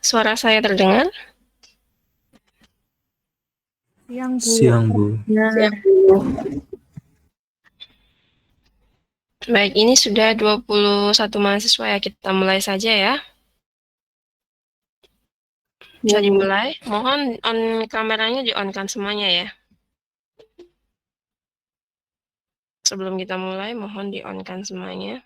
Suara saya terdengar? Siang, Bu. Siang, Bu. Siang. Baik, ini sudah 21 mahasiswa ya, kita mulai saja ya. Bisa dimulai. Mohon kameranya di-on-kan semuanya ya. Sebelum kita mulai, mohon di-on-kan semuanya.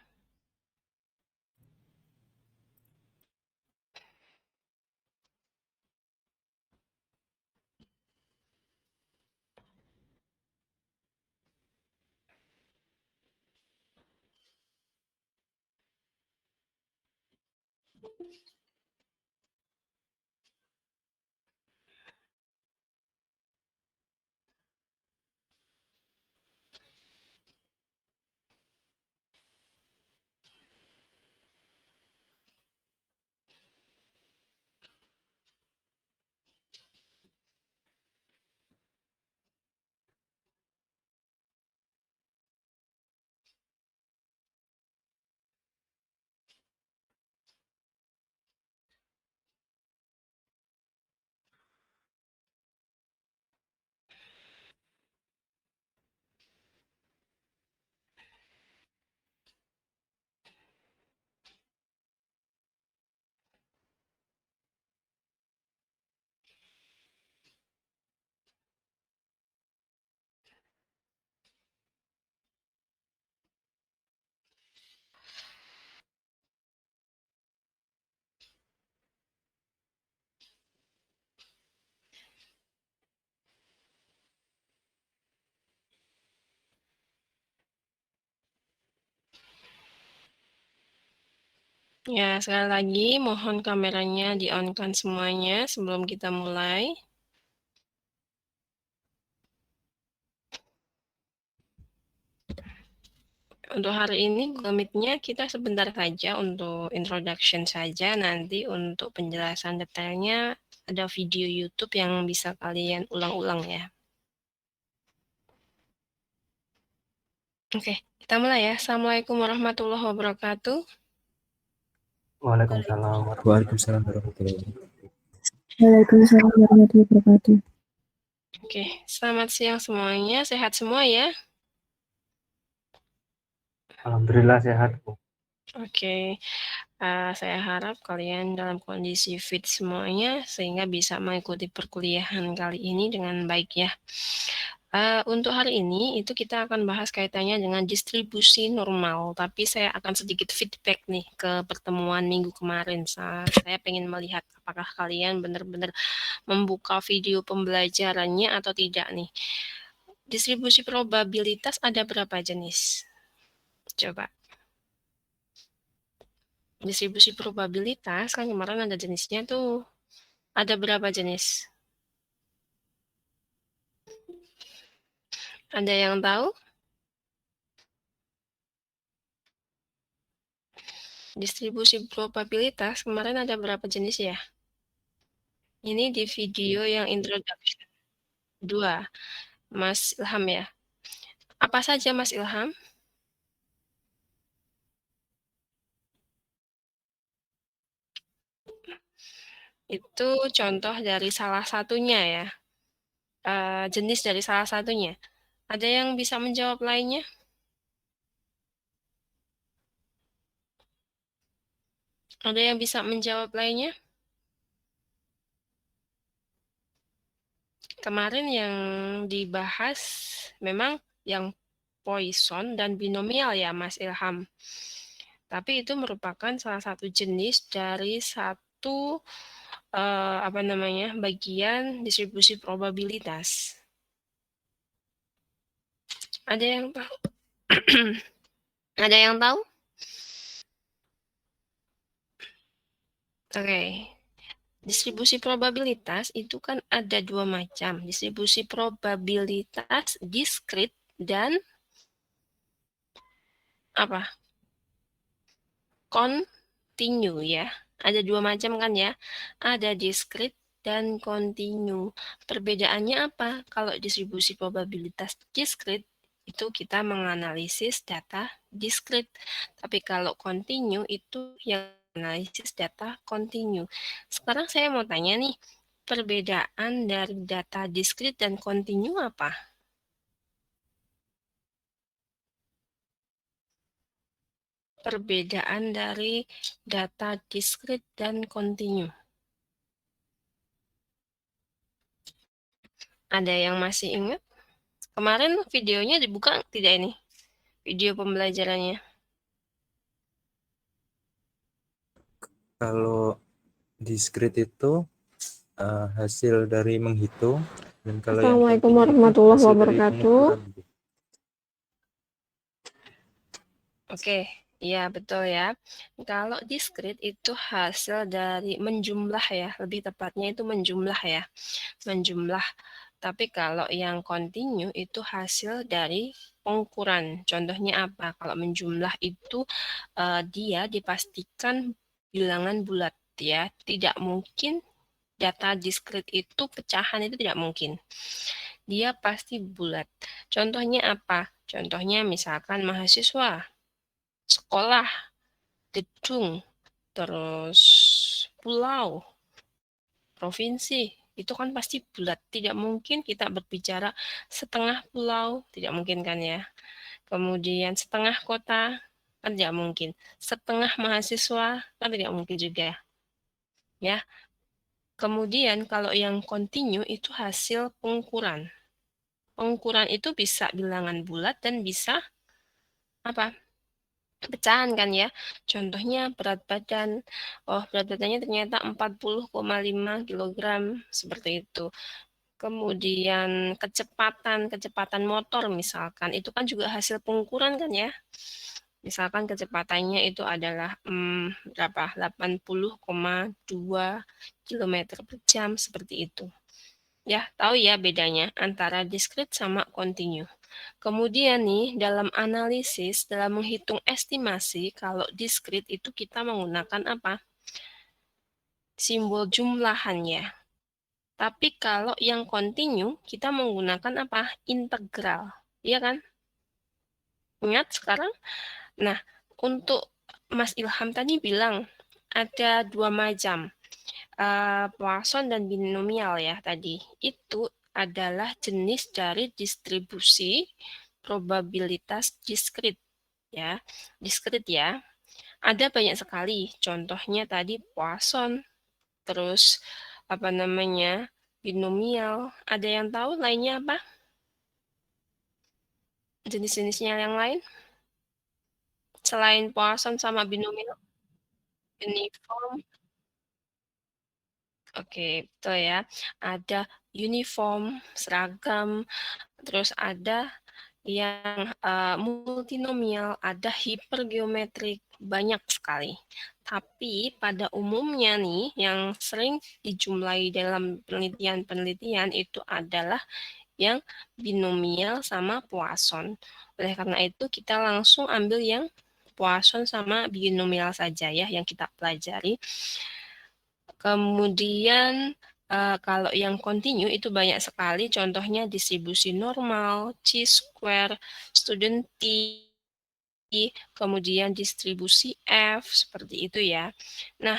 Ya, sekali lagi mohon kameranya di-on-kan semuanya sebelum kita mulai. Untuk hari ini Google Meet-nya kita sebentar saja untuk introduction saja. Nanti untuk penjelasan detailnya ada video YouTube yang bisa kalian ulang-ulang ya. Oke, kita mulai ya. Assalamualaikum warahmatullahi wabarakatuh. Waalaikumsalam warahmatullahi wabarakatuh. Waalaikumsalam warahmatullahi wabarakatuh. Oke, selamat siang semuanya. Sehat semua ya? Alhamdulillah sehat, Bu. Oke, saya harap kalian dalam kondisi fit semuanya sehingga bisa mengikuti perkuliahan kali ini dengan baik ya. Untuk hari ini itu kita akan bahas kaitannya dengan distribusi normal, tapi saya akan sedikit feedback nih ke pertemuan minggu kemarin. Saya pengen melihat apakah kalian benar-benar membuka video pembelajarannya atau tidak nih. Distribusi probabilitas ada berapa jenis? Coba. Distribusi probabilitas kan kemarin ada jenisnya tuh. Ada berapa jenis? Ada yang tahu? Distribusi probabilitas kemarin ada berapa jenis ya? Ini di video yang introduction. 2. Mas Ilham ya. Apa saja Mas Ilham? Itu contoh dari salah satunya ya. Jenis dari salah satunya. Ada yang bisa menjawab lainnya? Ada yang bisa menjawab lainnya? Kemarin yang dibahas memang yang Poisson dan binomial ya Mas Ilham. Tapi itu merupakan salah satu jenis dari satu bagian distribusi probabilitas. Ada yang tahu? Ada yang tahu? Oke. Distribusi probabilitas itu kan ada 2 macam. Distribusi probabilitas diskrit dan apa? Kontinu ya. Ada 2 macam kan ya. Ada diskrit dan kontinu. Perbedaannya apa? Kalau distribusi probabilitas diskrit itu kita menganalisis data diskrit. Tapi kalau kontinu itu yang analisis data kontinu. Sekarang saya mau tanya nih, perbedaan dari data diskrit dan kontinu apa? Perbedaan dari data diskrit dan kontinu. Ada yang masih ingat? Kemarin videonya dibuka tidak ini? Video pembelajarannya. Kalau diskrit itu hasil dari menghitung, dan kalau yang Assalamualaikum kontinu itu warahmatullahi hasil dari wabarakatuh. pengukuran. Oke, iya betul ya. Kalau diskrit itu hasil dari menjumlah ya, lebih tepatnya itu menjumlah ya, menjumlah. Tapi kalau yang kontinu itu hasil dari pengukuran. Contohnya apa? Kalau menjumlah itu dia dipastikan bilangan bulat ya, tidak mungkin data diskrit itu pecahan itu tidak mungkin. Dia pasti bulat. Contohnya apa? Contohnya misalkan mahasiswa, sekolah, gedung, terus pulau, provinsi, itu kan pasti bulat. Tidak mungkin kita berbicara setengah pulau, tidak mungkin kan ya. Kemudian setengah kota, kan tidak mungkin. Setengah mahasiswa, kan tidak mungkin juga ya. Kemudian kalau yang kontinu itu hasil pengukuran. Pengukuran itu bisa bilangan bulat dan bisa apa? Pecahan kan ya. Contohnya berat badan. Oh, berat badannya ternyata 40,5 kilogram seperti itu. Kemudian kecepatan motor misalkan itu kan juga hasil pengukuran kan ya. Misalkan kecepatannya itu adalah berapa? 80,2 kilometer per jam seperti itu. Ya, tahu ya bedanya antara diskrit sama kontinu. Kemudian nih, dalam analisis, dalam menghitung estimasi, kalau diskrit itu kita menggunakan apa? Simbol jumlahannya. Tapi kalau yang kontinu, kita menggunakan apa? Integral. Iya kan? Ingat sekarang? Nah, untuk Mas Ilham tadi bilang, ada dua macam. Poisson dan binomial ya tadi. Itu adalah jenis dari distribusi probabilitas diskrit ya. Diskrit ya. Ada banyak sekali. Contohnya tadi Poisson, terus apa namanya? Binomial. Ada yang tahu lainnya apa? Jenis-jenisnya yang lain selain Poisson sama binomial? Uniform. Oke, betul ya. Ada uniform, seragam, terus ada yang multinomial, ada hipergeometrik, banyak sekali. Tapi pada umumnya nih, yang sering dijumlahi dalam penelitian-penelitian itu adalah yang binomial sama Poisson. Oleh karena itu, kita langsung ambil yang Poisson sama binomial saja ya, yang kita pelajari. Kemudian kalau yang kontinu itu banyak sekali, contohnya distribusi normal, chi-square, student T, kemudian distribusi F, seperti itu ya. Nah,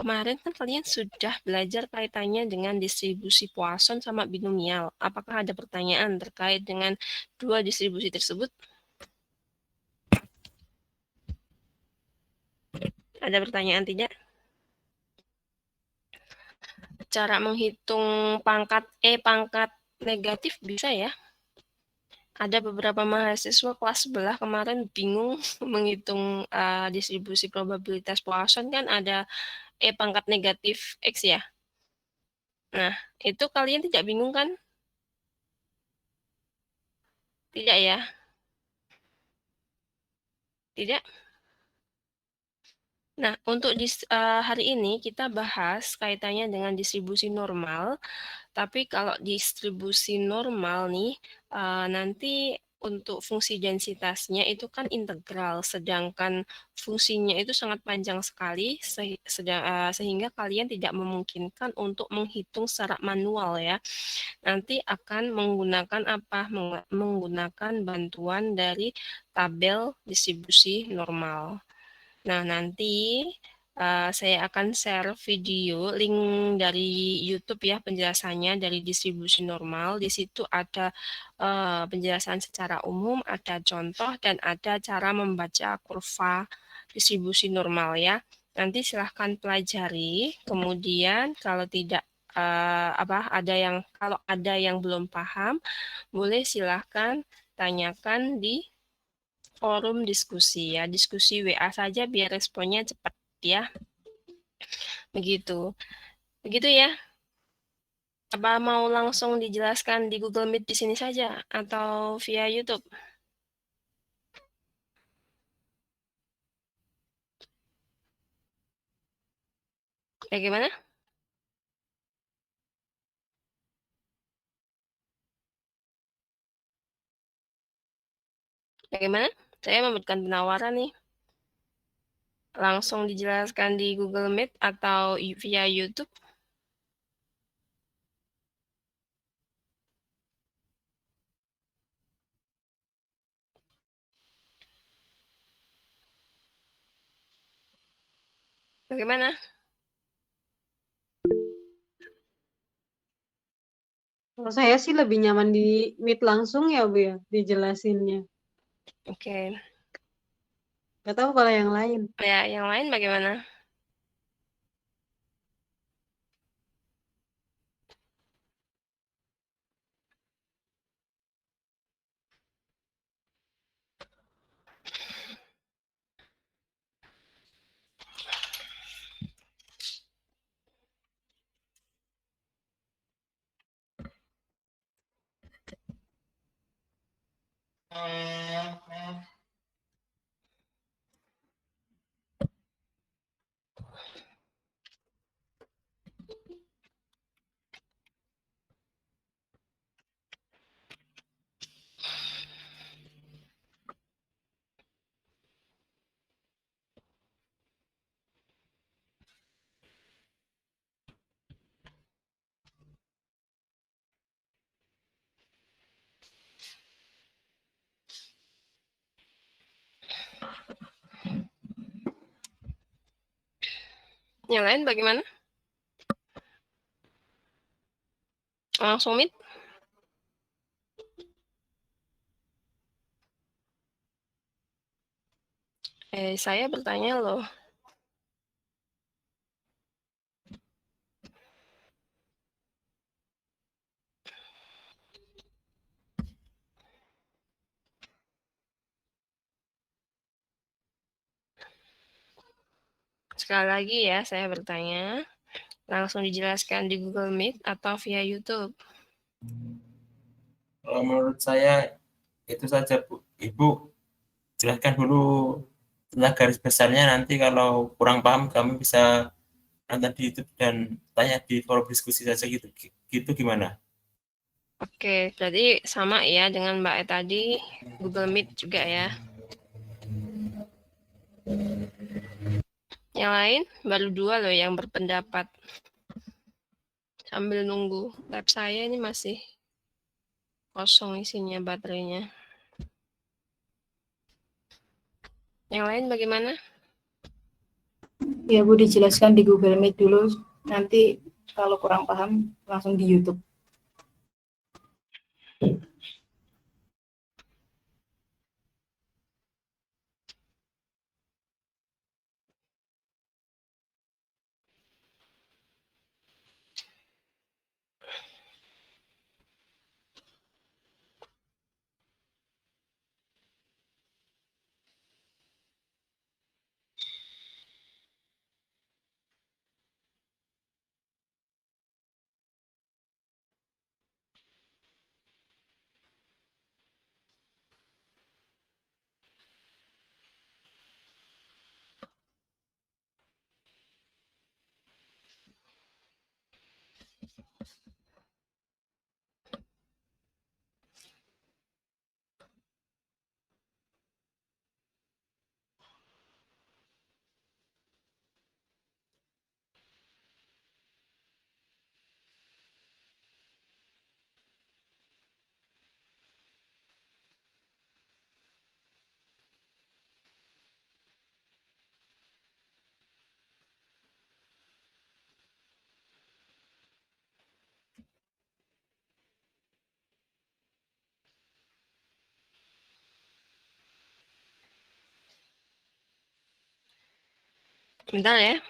kemarin kan kalian sudah belajar kaitannya dengan distribusi Poisson sama binomial. Apakah ada pertanyaan terkait dengan dua distribusi tersebut? Ada pertanyaan tidak? Cara menghitung pangkat pangkat negatif bisa ya? Ada beberapa mahasiswa kelas sebelah kemarin bingung menghitung distribusi probabilitas Poisson kan ada pangkat negatif X ya. Nah, itu kalian tidak bingung kan? Tidak ya? Tidak? Nah, untuk hari ini kita bahas kaitannya dengan distribusi normal. Tapi kalau distribusi normal nih, nanti untuk fungsi densitasnya itu kan integral, sedangkan fungsinya itu sangat panjang sekali, sehingga kalian tidak memungkinkan untuk menghitung secara manual ya. Nanti akan menggunakan apa? Menggunakan bantuan dari tabel distribusi normal. Nah, nanti Saya akan share video link dari YouTube ya penjelasannya dari distribusi normal. Di situ ada penjelasan secara umum, ada contoh dan ada cara membaca kurva distribusi normal ya. Nanti silahkan pelajari. Kemudian kalau tidak kalau ada yang belum paham, boleh silahkan tanyakan di forum diskusi ya. Diskusi WA saja biar responnya cepat ya. Begitu. Begitu ya. Apa mau langsung dijelaskan di Google Meet di sini saja atau via YouTube? Bagaimana? Bagaimana? Saya memberikan penawaran nih. Langsung dijelaskan di Google Meet atau via YouTube? Bagaimana? Kalau saya sih lebih nyaman di meet langsung ya Bu ya, dijelasinnya. Oke. Gak tahu kalau yang lain. Ya, yang lain bagaimana? Yang lain bagaimana? Langsung Meet? Saya bertanya loh. Sekali lagi ya, saya bertanya. Langsung dijelaskan di Google Meet atau via YouTube? Kalau menurut saya itu saja Bu. Ibu jelaskan dulu tentang garis besarnya, nanti kalau kurang paham kami bisa nonton di YouTube dan tanya di forum diskusi saja gitu. Gitu gimana? Oke, jadi sama ya dengan Mbak E tadi, Google Meet juga ya. Yang lain baru 2 loh yang berpendapat. Sambil nunggu lab saya ini masih kosong isinya baterainya. Yang lain bagaimana? Ya Bu, dijelaskan di Google Meet dulu. Nanti kalau kurang paham langsung di YouTube. Bentar ya.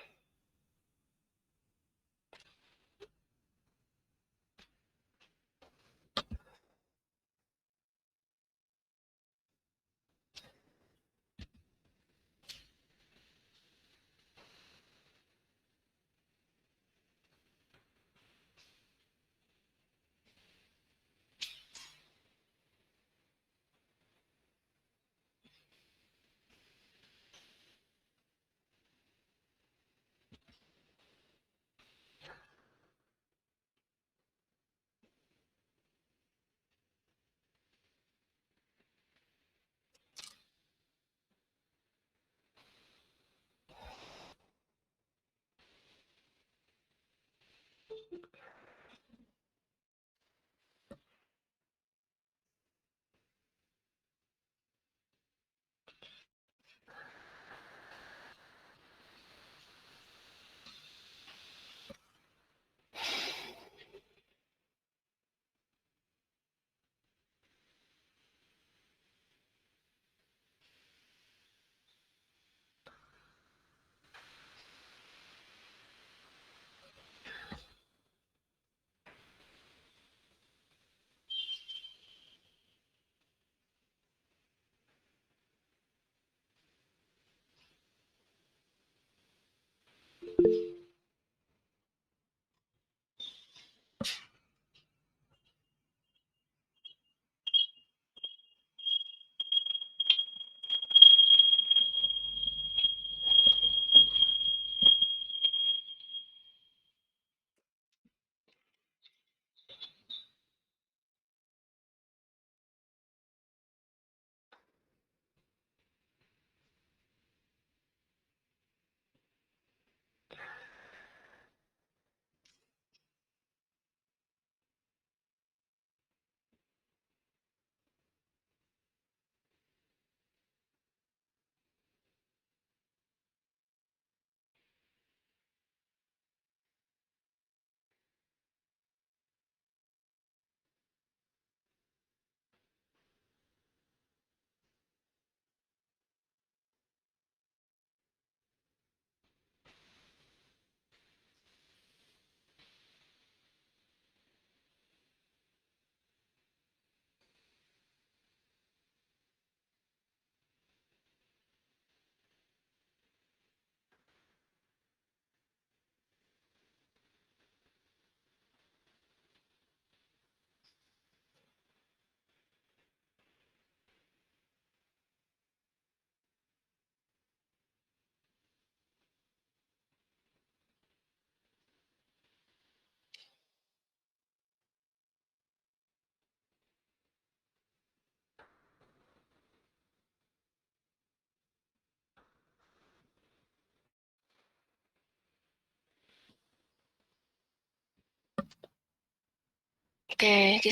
Oke,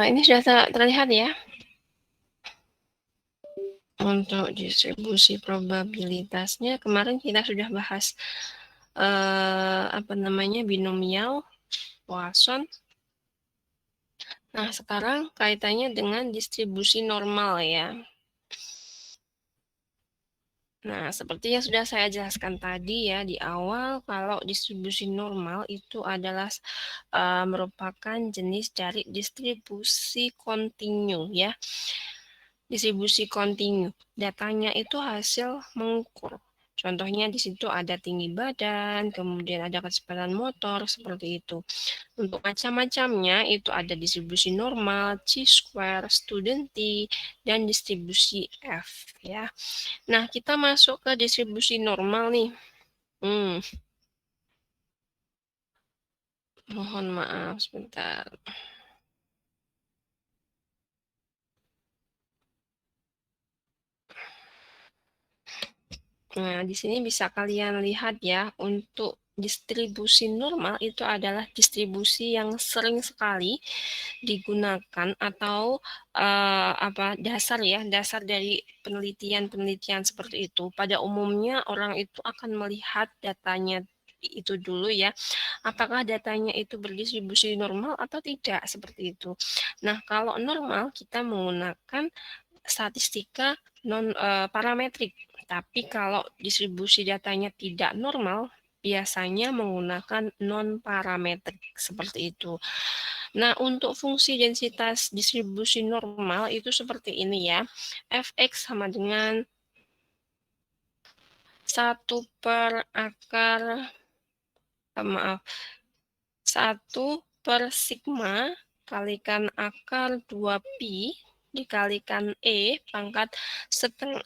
ini sudah terlihat ya? Untuk distribusi probabilitasnya kemarin kita sudah bahas apa namanya binomial, Poisson. Nah, sekarang kaitannya dengan distribusi normal ya. Nah, seperti yang sudah saya jelaskan tadi ya di awal, kalau distribusi normal itu adalah merupakan jenis dari distribusi kontinu ya. Distribusi kontinu, datanya itu hasil mengukur. Contohnya di situ ada tinggi badan, kemudian ada kecepatan motor, seperti itu. Untuk macam-macamnya itu ada distribusi normal, chi-square, student T, dan distribusi F ya. Nah, kita masuk ke distribusi normal nih. Mohon maaf sebentar. Nah, di sini bisa kalian lihat ya, untuk distribusi normal itu adalah distribusi yang sering sekali digunakan atau dasar ya, dasar dari penelitian-penelitian seperti itu. Pada umumnya orang itu akan melihat datanya itu dulu ya, apakah datanya itu berdistribusi normal atau tidak, seperti itu. Nah, kalau normal kita menggunakan statistika parametrik. Tapi kalau distribusi datanya tidak normal, biasanya menggunakan non-parametrik seperti itu. Nah, untuk fungsi densitas distribusi normal itu seperti ini ya. Fx sama dengan 1 per akar, maaf, 1 per sigma kalikan akar 2pi dikalikan pangkat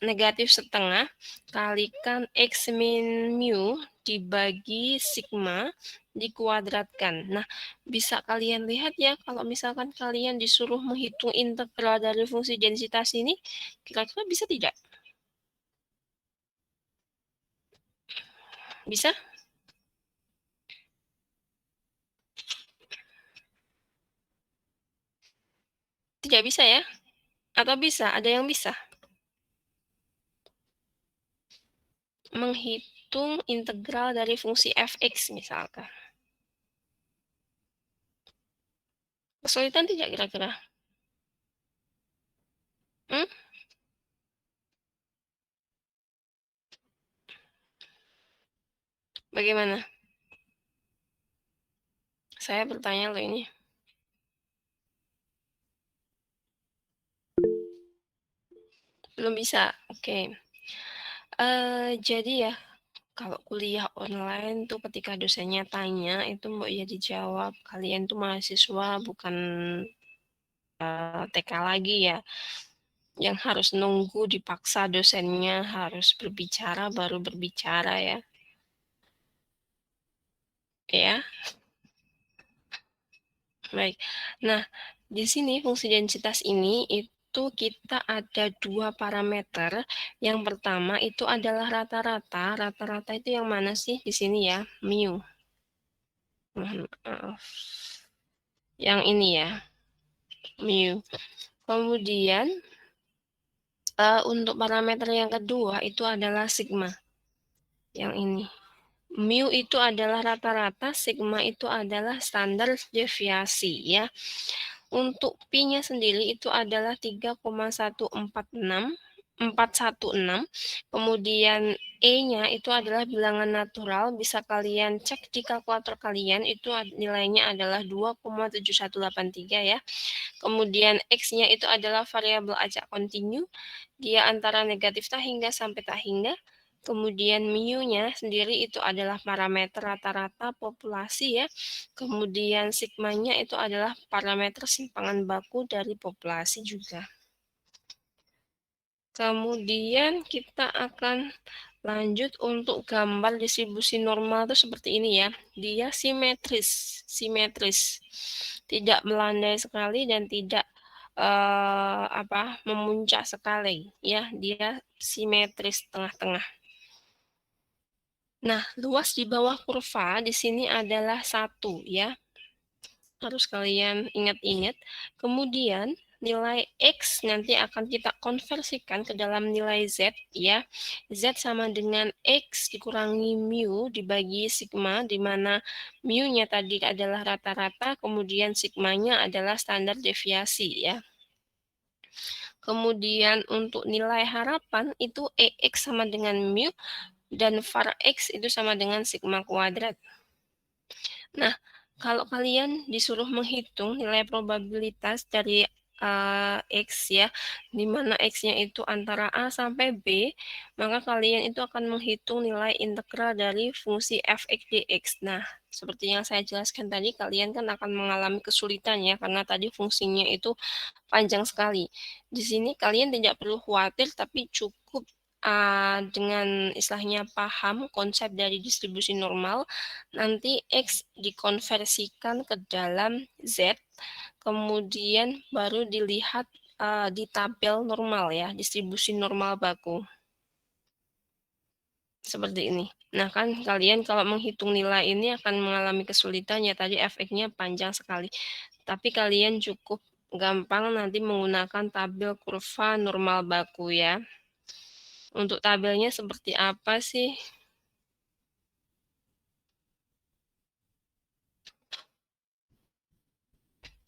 negatif setengah kalikan x min mu dibagi sigma dikuadratkan. Nah, bisa kalian lihat ya, kalau misalkan kalian disuruh menghitung integral dari fungsi densitas ini, kira-kira bisa tidak? Bisa? Tidak bisa ya? Atau bisa? Ada yang bisa? Menghitung integral dari fungsi fx misalkan. Kesulitan tidak kira-kira? Bagaimana? Saya bertanya loh ini. Belum bisa? Oke. Jadi ya, kalau kuliah online tuh ketika dosennya tanya, itu mbok ya dijawab. Kalian tuh mahasiswa bukan TK lagi ya, yang harus nunggu dipaksa dosennya harus berbicara baru berbicara ya. Ya, baik. Nah, di sini fungsi densitas ini itu kita ada 2 parameter. Yang pertama itu adalah rata-rata. Rata-rata itu yang mana sih di sini ya? Mu. Mohon maaf. Yang ini ya, mu. Kemudian untuk parameter yang kedua itu adalah sigma. Yang ini. Mu itu adalah rata-rata, sigma itu adalah standar deviasi ya. Untuk pi-nya sendiri itu adalah 3,146416. Kemudian E-nya itu adalah bilangan natural, bisa kalian cek di kalkulator kalian, itu nilainya adalah 2,7183 ya. Kemudian X-nya itu adalah variabel acak kontinu, dia antara negatif tak hingga sampai tak hingga. Kemudian mu-nya sendiri itu adalah parameter rata-rata populasi ya. Kemudian sigma-nya itu adalah parameter simpangan baku dari populasi juga. Kemudian kita akan lanjut untuk gambar distribusi normal itu seperti ini ya. Dia simetris. Tidak melandai sekali dan tidak memuncak sekali ya. Dia simetris tengah-tengah. Nah, luas di bawah kurva di sini adalah 1 ya. Harus kalian ingat-ingat. Kemudian nilai X nanti akan kita konversikan ke dalam nilai Z ya. Z sama dengan X dikurangi mu dibagi sigma, di mana mu-nya tadi adalah rata-rata, kemudian sigma-nya adalah standar deviasi ya. Kemudian untuk nilai harapan itu EX sama dengan mu, dan var X itu sama dengan sigma kuadrat. Nah, kalau kalian disuruh menghitung nilai probabilitas dari X ya, di mana X-nya itu antara A sampai B, maka kalian itu akan menghitung nilai integral dari fungsi fx dx. Nah, seperti yang saya jelaskan tadi, kalian kan akan mengalami kesulitan ya, karena tadi fungsinya itu panjang sekali. Di sini kalian tidak perlu khawatir, tapi cukup dengan istilahnya paham konsep dari distribusi normal, nanti X dikonversikan ke dalam Z, kemudian baru dilihat di tabel normal ya, distribusi normal baku. Seperti ini. Nah kan kalian kalau menghitung nilai ini akan mengalami kesulitan ya, tadi fx-nya panjang sekali. Tapi kalian cukup gampang nanti menggunakan tabel kurva normal baku ya. Untuk tabelnya seperti apa sih?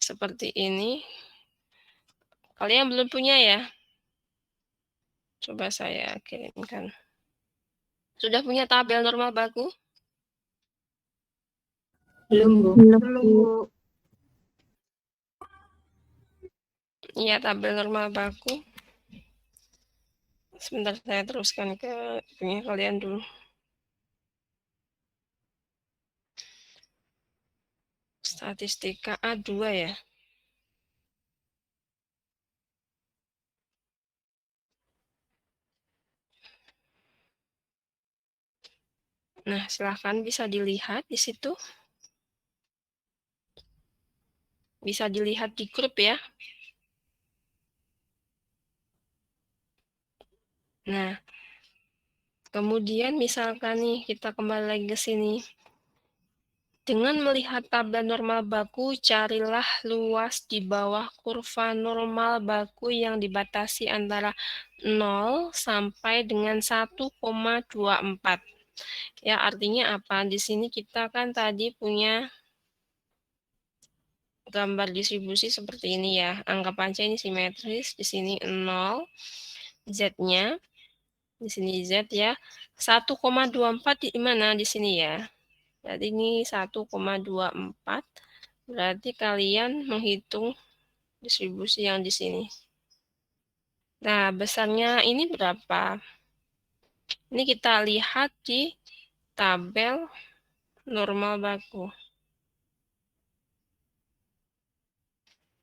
Seperti ini. Kalian belum punya ya? Coba saya kirimkan. Sudah punya tabel normal baku? Belum, Bu. Belum, Bu. Iya, tabel normal baku. Sebentar saya teruskan ke punya kalian dulu. Statistika A2 ya. Nah, silahkan bisa dilihat di situ. Bisa dilihat di grup ya. Nah, kemudian misalkan nih kita kembali lagi ke sini. Dengan melihat tabel normal baku, carilah luas di bawah kurva normal baku yang dibatasi antara 0 sampai dengan 1,24. Ya, artinya apa? Di sini kita kan tadi punya gambar distribusi seperti ini ya. Anggap aja ini simetris, di sini 0, Z-nya, di sini Z ya. 1,24 di mana? Di sini ya. Jadi ini 1,24. Berarti kalian menghitung distribusi yang di sini. Nah, besarnya ini berapa? Ini kita lihat di tabel normal baku.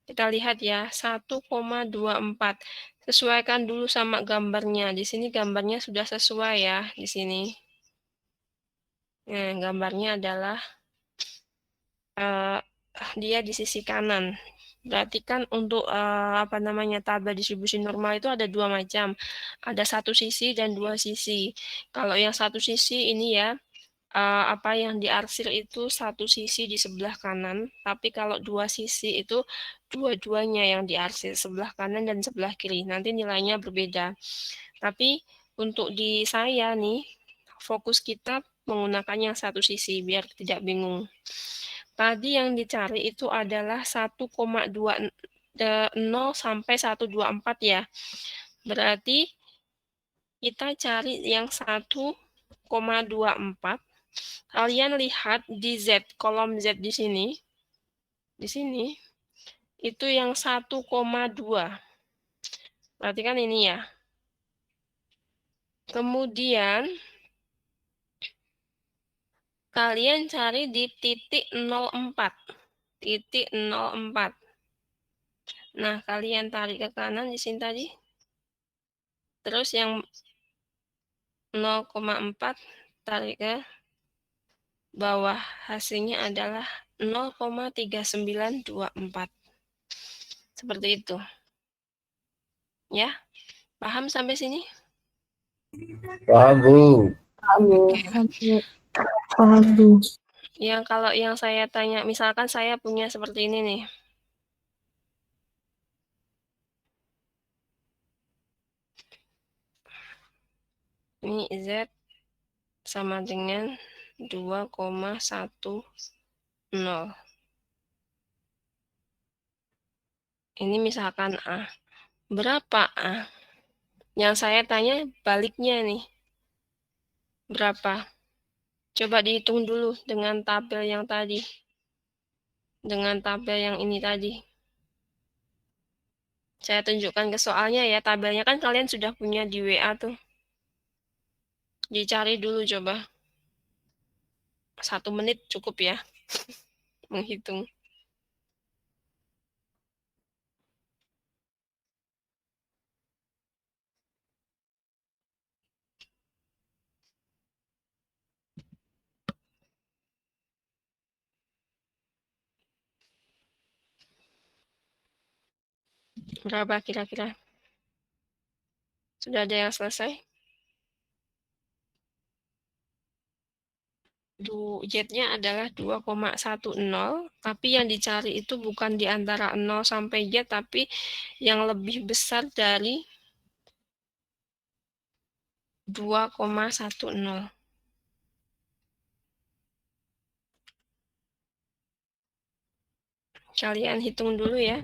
Kita lihat ya, 1,24. Sesuaikan dulu sama gambarnya. Di sini gambarnya sudah sesuai ya, di sini. Nah, gambarnya adalah dia di sisi kanan. Berarti kan untuk apa namanya tabel distribusi normal itu ada dua macam. Ada satu sisi dan dua sisi. Kalau yang satu sisi ini ya, apa yang diarsir itu satu sisi di sebelah kanan. Tapi kalau dua sisi itu dua-duanya yang diarsir, sebelah kanan dan sebelah kiri. Nanti nilainya berbeda. Tapi untuk di saya nih, fokus kita menggunakan yang satu sisi biar tidak bingung. Tadi yang dicari itu adalah 1,20 sampai 124 ya. Berarti kita cari yang 1,24. Kalian lihat di Z, kolom Z di sini. Di sini itu yang 1,2. Berarti kan ini ya. Kemudian kalian cari di titik 04. Titik 04. Nah, kalian tarik ke kanan di sini tadi. Terus yang 0,4 tarik ke bawah. Hasilnya adalah 0,3924. Seperti itu. Ya, paham sampai sini? Paham, Bu. Paham, Bu. Yang kalau yang saya tanya, misalkan saya punya seperti ini nih. Ini Z sama dengan 2,10. Ini misalkan A. Berapa A? Yang saya tanya baliknya nih. Berapa? Coba dihitung dulu dengan tabel yang tadi. Dengan tabel yang ini tadi. Saya tunjukkan ke soalnya ya. Tabelnya kan kalian sudah punya di WA tuh. Dicari dulu coba. 1 menit cukup ya. Menghitung. Berapa kira-kira? Sudah ada yang selesai? Z-nya adalah 2,10, tapi yang dicari itu bukan di antara 0 sampai Z, tapi yang lebih besar dari 2,10. Kalian hitung dulu ya.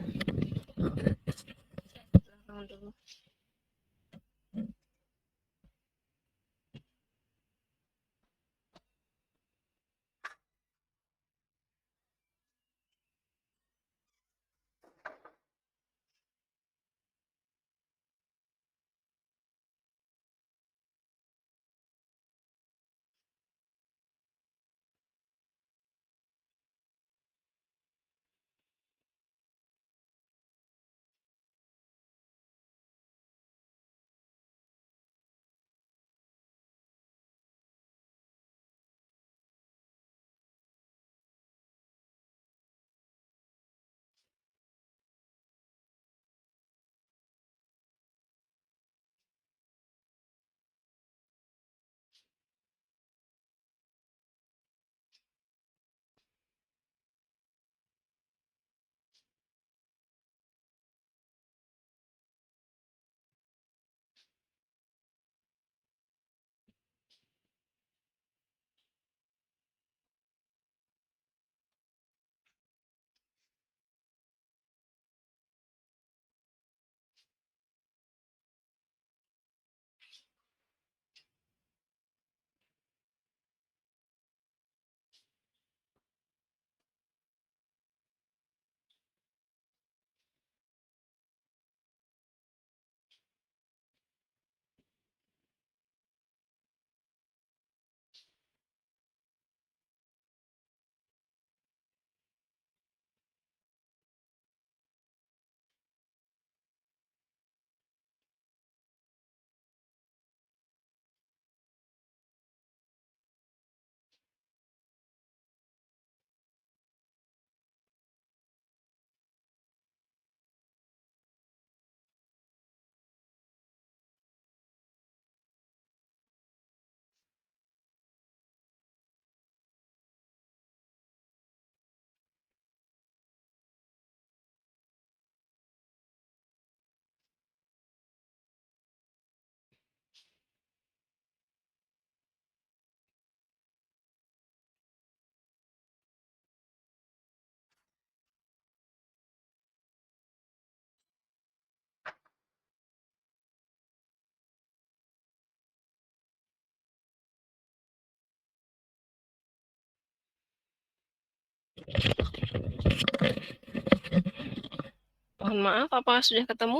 Mohon maaf, apa sudah ketemu?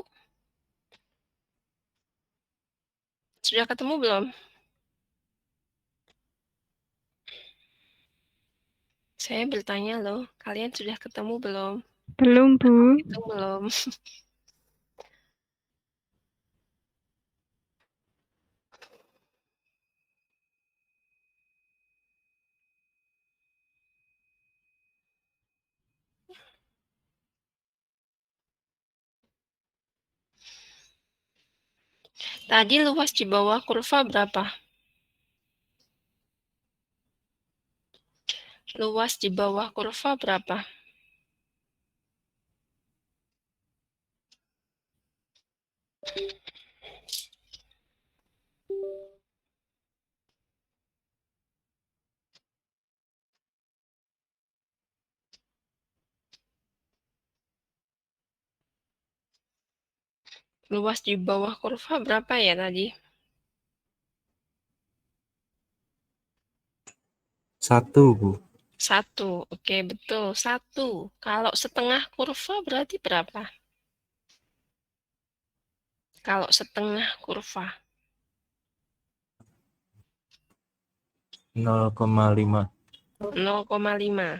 Sudah ketemu belum? Saya bertanya loh, kalian sudah ketemu belum? Belum, Bu. Hitung belum? Tadi luas di bawah kurva berapa? Luas di bawah kurva berapa? Luas di bawah kurva berapa ya tadi? 1, Bu. 1. Oke, betul. 1. Kalau setengah kurva berarti berapa? Kalau setengah kurva. 0,5. 0,5.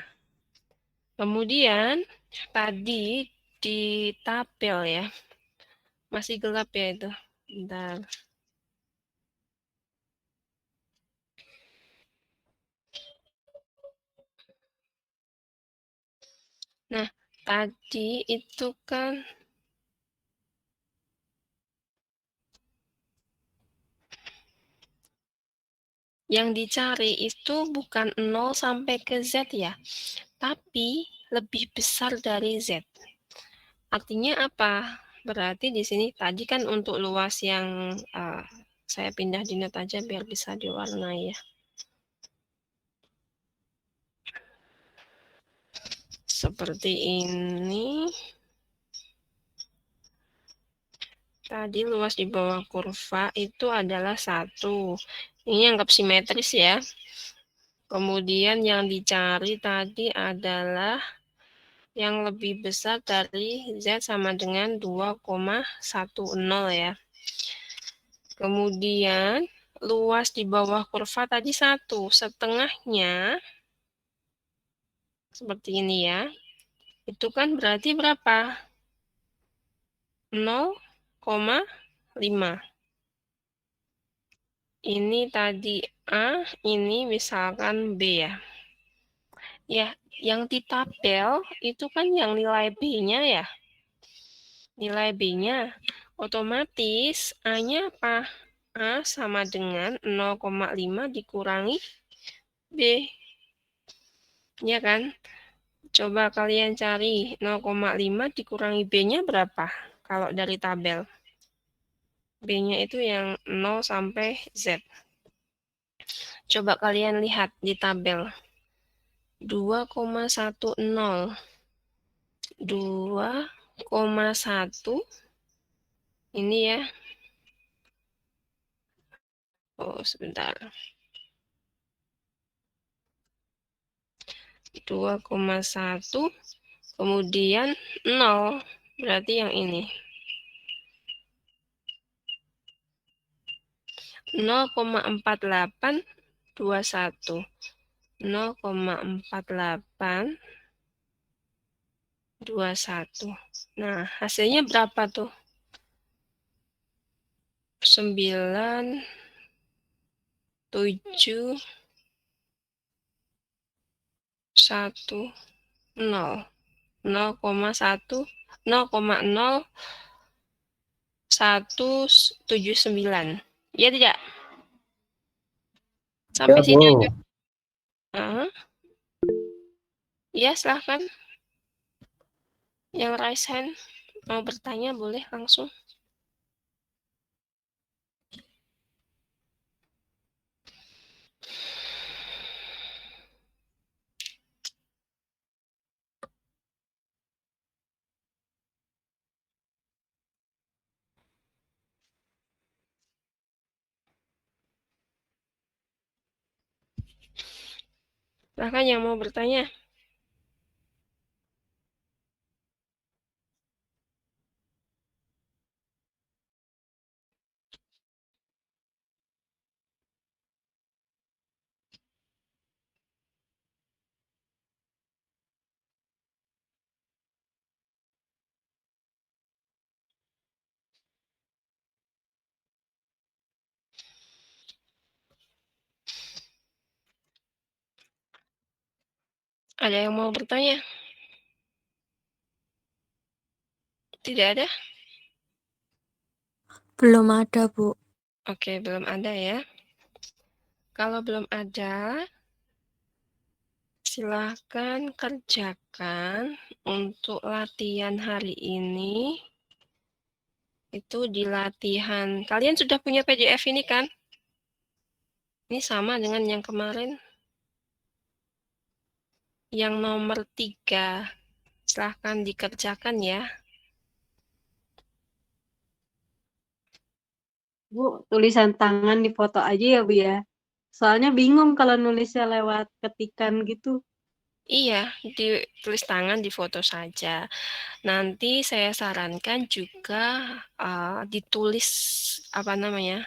Kemudian tadi di tabel ya. Masih gelap ya itu. Bentar. Nah, tadi itu kan yang dicari itu bukan 0 sampai ke Z ya, tapi lebih besar dari Z. Artinya apa? Berarti di sini tadi kan untuk luas yang saya pindah di note aja biar bisa diwarnai ya. Seperti ini. Tadi luas di bawah kurva itu adalah 1. Ini anggap simetris ya. Kemudian yang dicari tadi adalah yang lebih besar dari Z sama dengan 2,10 ya. Kemudian luas di bawah kurva tadi 1. Setengahnya seperti ini ya. Itu kan berarti berapa? 0,5. Ini tadi A, ini misalkan B ya. Ya, yang di tabel itu kan yang nilai B-nya ya. Nilai B-nya otomatis A-nya apa? A sama dengan 0,5 dikurangi B. Ya kan? Coba kalian cari 0,5 dikurangi B-nya berapa? Kalau dari tabel. B-nya itu yang 0 sampai Z. Coba kalian lihat di tabel. 2,10. 2,1 ini ya. Oh, sebentar. 2,1 kemudian 0. Berarti yang ini. 0,4821. 0,4821. Nah, hasilnya berapa tuh? 9, 7, 1, 0. 0,1, 0,0179. Ya tidak? Sampai Ya, sini Bu. ada. Ya, silahkan. Yang raise hand mau bertanya boleh langsung. Silahkan yang mau bertanya. Ada yang mau bertanya? Tidak ada? Belum ada, Bu. Oke, belum ada ya. Kalau belum ada, silahkan kerjakan untuk latihan hari ini. Itu di latihan. Kalian sudah punya PDF ini kan? Ini sama dengan yang kemarin. Yang nomor 3. Silahkan dikerjakan ya. Bu, tulisan tangan di foto aja ya, Bu ya. Soalnya bingung kalau nulisnya lewat ketikan gitu. Iya, ditulis tangan di foto saja. Nanti saya sarankan juga ditulis apa namanya?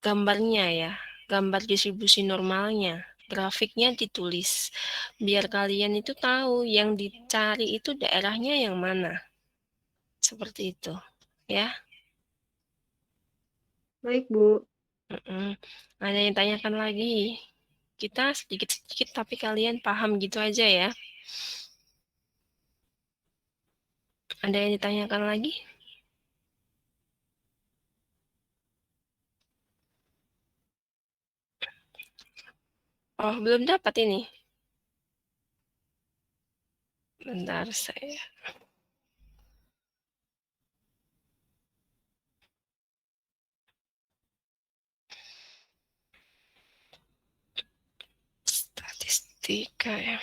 Gambarnya ya, gambar distribusi normalnya. Grafiknya ditulis. Biar kalian itu tahu yang dicari itu daerahnya yang mana. Seperti itu, ya. Baik, Bu. Ada yang tanyakan lagi? Kita sedikit-sedikit tapi kalian paham gitu aja ya. Ada yang ditanyakan lagi? Oh, belum dapat ini. Bentar saya. Statistika ya.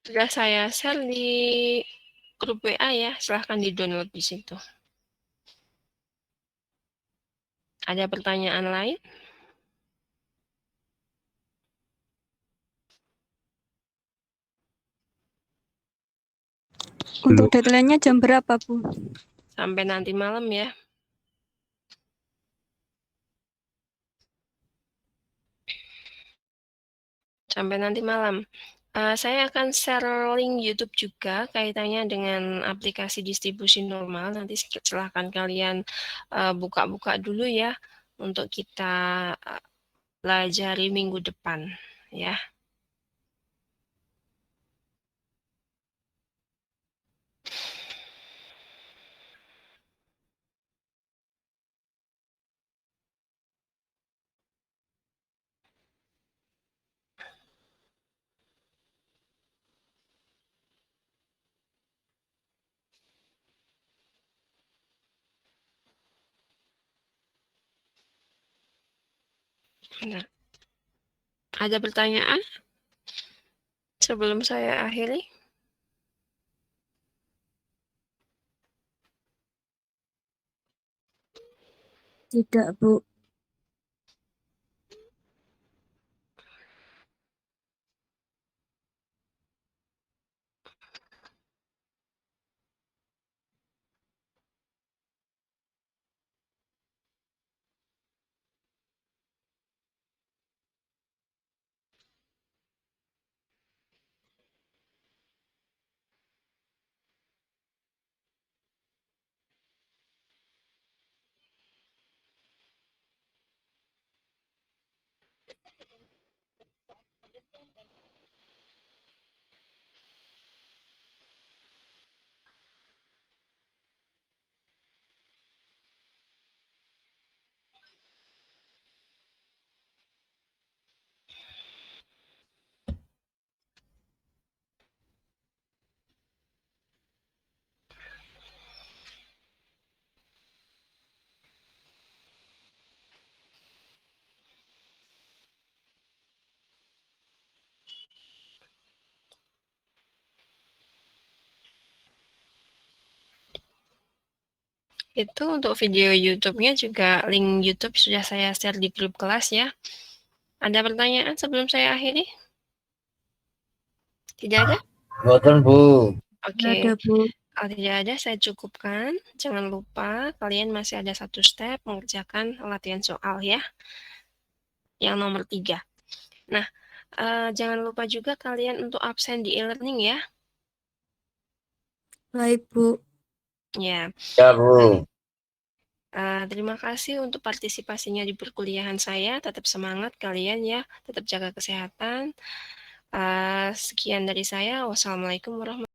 Sudah saya share di grup WA ya, silahkan di-download di situ. Ada pertanyaan lain? Untuk deadline-nya jam berapa, Bu? Sampai nanti malam ya. Sampai nanti malam. Saya akan share link YouTube juga kaitannya dengan aplikasi distribusi normal. Nanti silahkan kalian buka-buka dulu ya untuk kita pelajari minggu depan ya. Nah, ada pertanyaan sebelum saya akhiri? Tidak, Bu. Itu untuk video YouTube-nya juga link YouTube sudah saya share di grup kelas ya. Ada pertanyaan sebelum saya akhiri? Tidak ada? Boten, Bu. Oke. Ada, Bu. Kalau tidak ada, saya cukupkan. Jangan lupa kalian masih ada satu step mengerjakan latihan soal ya. Yang nomor 3. Nah, jangan lupa juga kalian untuk absen di e-learning ya. Baik, Bu. Ya. Ya, Bu. Terima kasih untuk partisipasinya di perkuliahan saya. Tetap semangat kalian ya. Tetap jaga kesehatan. Sekian dari saya. Wassalamualaikum warahmatullahi wabarakatuh.